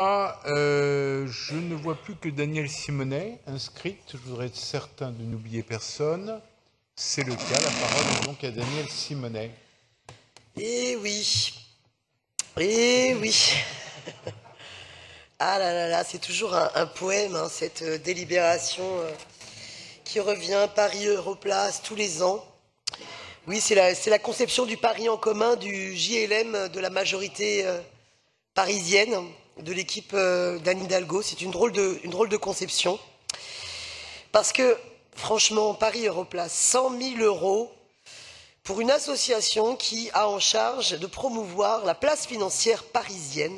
Je ne vois plus que Danielle Simonet inscrite. Je voudrais être certain de n'oublier personne. C'est le cas. La parole est donc à Danielle Simonet. Eh oui. Eh oui. Ah là là là, c'est toujours un poème, hein, cette délibération qui revient, Paris Europlace, tous les ans. Oui, c'est la conception du pari en commun du JLM de la majorité parisienne, de l'équipe d'Anne Hidalgo. C'est une drôle de conception. Parce que, franchement, Paris Europlace, 100 000 € pour une association qui a en charge de promouvoir la place financière parisienne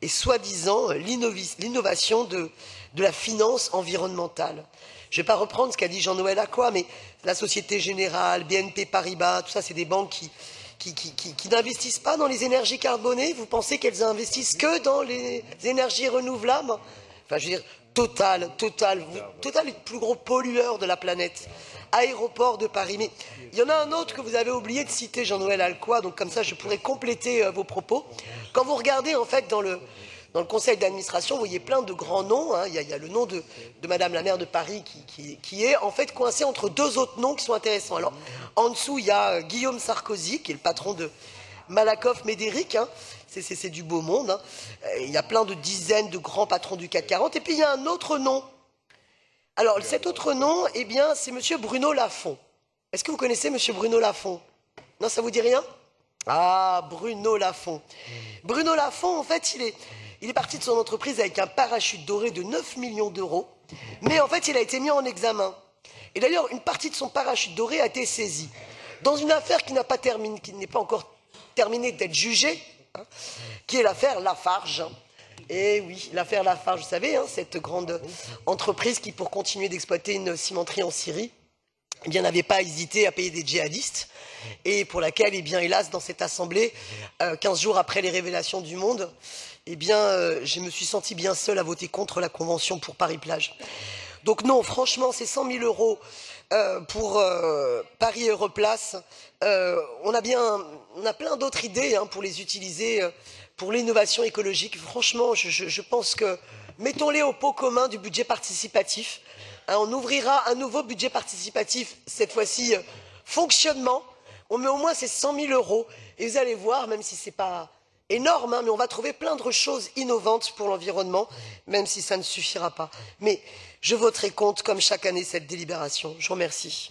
et soi-disant l'innovation de la finance environnementale. Je ne vais pas reprendre ce qu'a dit Jean-Noël Lacroix, mais la Société Générale, BNP Paribas, tout ça, c'est des banques qui n'investissent pas dans les énergies carbonées. Vous pensez qu'elles investissent que dans les énergies renouvelables? Enfin, je veux dire, Total est le plus gros pollueur de la planète. Aéroport de Paris. Mais il y en a un autre que vous avez oublié de citer, Jean-Noël Alcoy, donc comme ça je pourrais compléter vos propos. Quand vous regardez en fait dans le conseil d'administration, vous voyez plein de grands noms, hein. Il y a le nom de Madame la maire de Paris qui est en fait coincé entre deux autres noms qui sont intéressants. Alors en dessous, il y a Guillaume Sarkozy, qui est le patron de Malakoff Médéric, hein. C'est du beau monde, hein. Il y a plein de dizaines de grands patrons du CAC 40. Et puis il y a un autre nom. Alors cet autre nom, eh bien, c'est Monsieur Bruno Lafont. Est-ce que vous connaissez Monsieur Bruno Lafont? Non, ça vous dit rien? Ah, Bruno Lafont. Bruno Lafont, en fait, il est parti de son entreprise avec un parachute doré de 9 millions d'euros, mais en fait, il a été mis en examen. Et d'ailleurs, une partie de son parachute doré a été saisie dans une affaire qui n'est pas encore terminée d'être jugée, hein, qui est l'affaire Lafarge. Et oui, l'affaire Lafarge, vous savez, hein, cette grande entreprise qui, pour continuer d'exploiter une cimenterie en Syrie, eh bien, n'avait pas hésité à payer des djihadistes, et pour laquelle, eh bien, hélas, dans cette assemblée, 15 jours après les révélations du Monde, eh bien, je me suis senti bien seul à voter contre la Convention pour Paris-Plage. Donc non, franchement, c'est 100 000 € pour Paris Europlace. On a plein d'autres idées, hein, pour les utiliser pour l'innovation écologique. Franchement, je pense que mettons-les au pot commun du budget participatif. Hein, on ouvrira un nouveau budget participatif, cette fois-ci fonctionnement. On met au moins ces 100 000 € et vous allez voir, même si ce n'est pas énorme, hein, mais on va trouver plein de choses innovantes pour l'environnement, même si ça ne suffira pas. Mais je voterai contre, comme chaque année, cette délibération. Je vous remercie.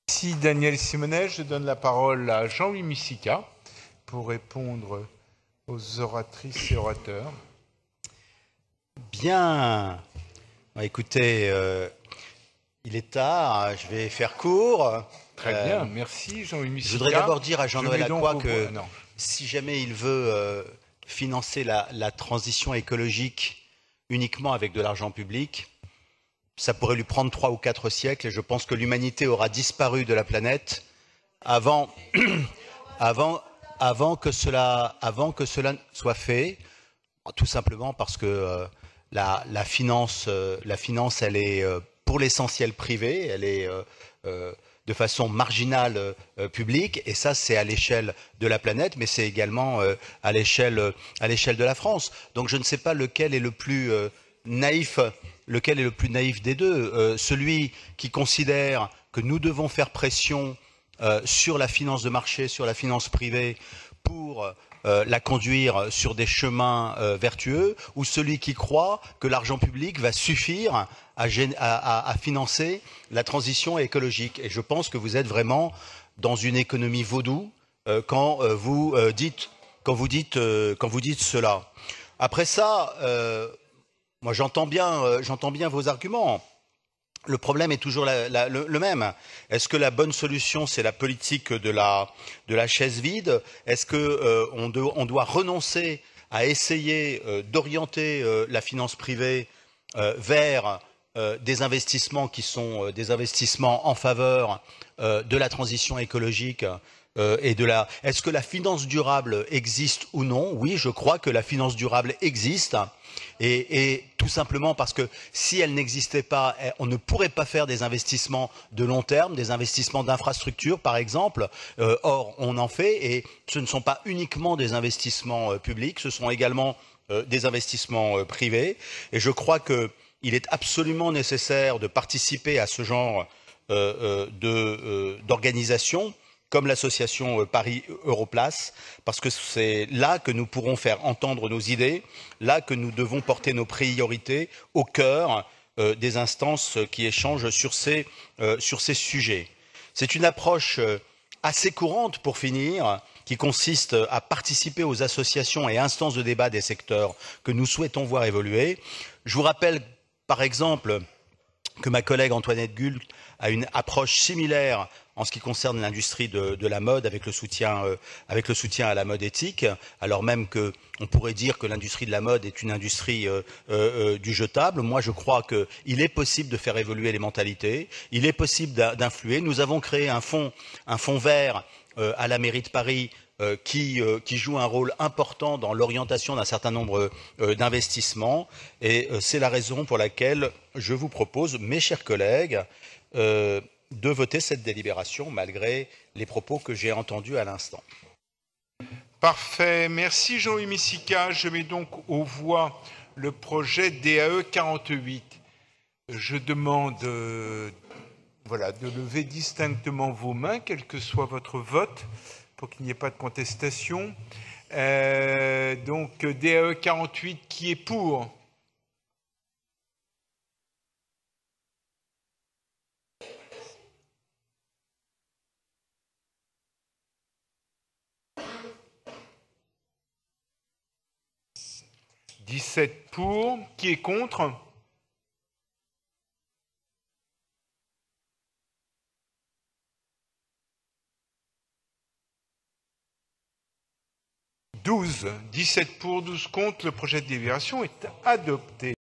Merci Danielle Simonet. Je donne la parole à Jean-Louis Mussica pour répondre aux oratrices et orateurs. Bien. Écoutez, il est tard, je vais faire court. Très bien, merci Jean-Louis Mussica. Je voudrais d'abord dire à Jean-Noël Lacroix que si jamais il veut financer la transition écologique uniquement avec de l'argent public, ça pourrait lui prendre 3 ou 4 siècles et je pense que l'humanité aura disparu de la planète avant que cela soit fait, tout simplement parce que la finance, elle est pour l'essentiel privée, elle est de façon marginale publique, et ça c'est à l'échelle de la planète, mais c'est également à l'échelle de la France. Donc je ne sais pas lequel est le plus naïf des deux. Celui qui considère que nous devons faire pression sur la finance de marché, sur la finance privée, pour la conduire sur des chemins vertueux, ou celui qui croit que l'argent public va suffire à financer la transition écologique. Et je pense que vous êtes vraiment dans une économie vaudou quand vous dites cela. Après ça, moi j'entends bien vos arguments. Le problème est toujours le même. Est-ce que la bonne solution, c'est la politique de la chaise vide? Est-ce qu'on doit renoncer à essayer d'orienter la finance privée vers des investissements qui sont des investissements en faveur de la transition écologique, Est-ce que la finance durable existe ou non? Oui, je crois que la finance durable existe. Et tout simplement parce que si elle n'existait pas, on ne pourrait pas faire des investissements de long terme, des investissements d'infrastructures par exemple. Or, on en fait et ce ne sont pas uniquement des investissements publics, ce sont également des investissements privés. Et je crois qu'il est absolument nécessaire de participer à ce genre d'organisation comme l'association Paris Europlace, parce que c'est là que nous pourrons faire entendre nos idées, là que nous devons porter nos priorités au cœur des instances qui échangent sur ces sujets. C'est une approche assez courante, pour finir, qui consiste à participer aux associations et instances de débat des secteurs que nous souhaitons voir évoluer. Je vous rappelle, par exemple, que ma collègue Antoinette Gull a une approche similaire en ce qui concerne l'industrie de la mode avec le soutien à la mode éthique, alors même qu'on pourrait dire que l'industrie de la mode est une industrie du jetable. Moi, je crois qu'il est possible de faire évoluer les mentalités, il est possible d'influer. Nous avons créé un fonds vert à la mairie de Paris qui joue un rôle important dans l'orientation d'un certain nombre d'investissements. Et c'est la raison pour laquelle je vous propose, mes chers collègues, de voter cette délibération malgré les propos que j'ai entendus à l'instant. Parfait. Merci Jean-Louis Messica. Je mets donc aux voix le projet DAE 48. Je demande de lever distinctement vos mains, quel que soit votre vote, pour qu'il n'y ait pas de contestation. Donc DAE 48, qui est pour? « 17 pour. Qui est contre? « 12. 17 pour, 12 contre. Le projet de délibération est adopté.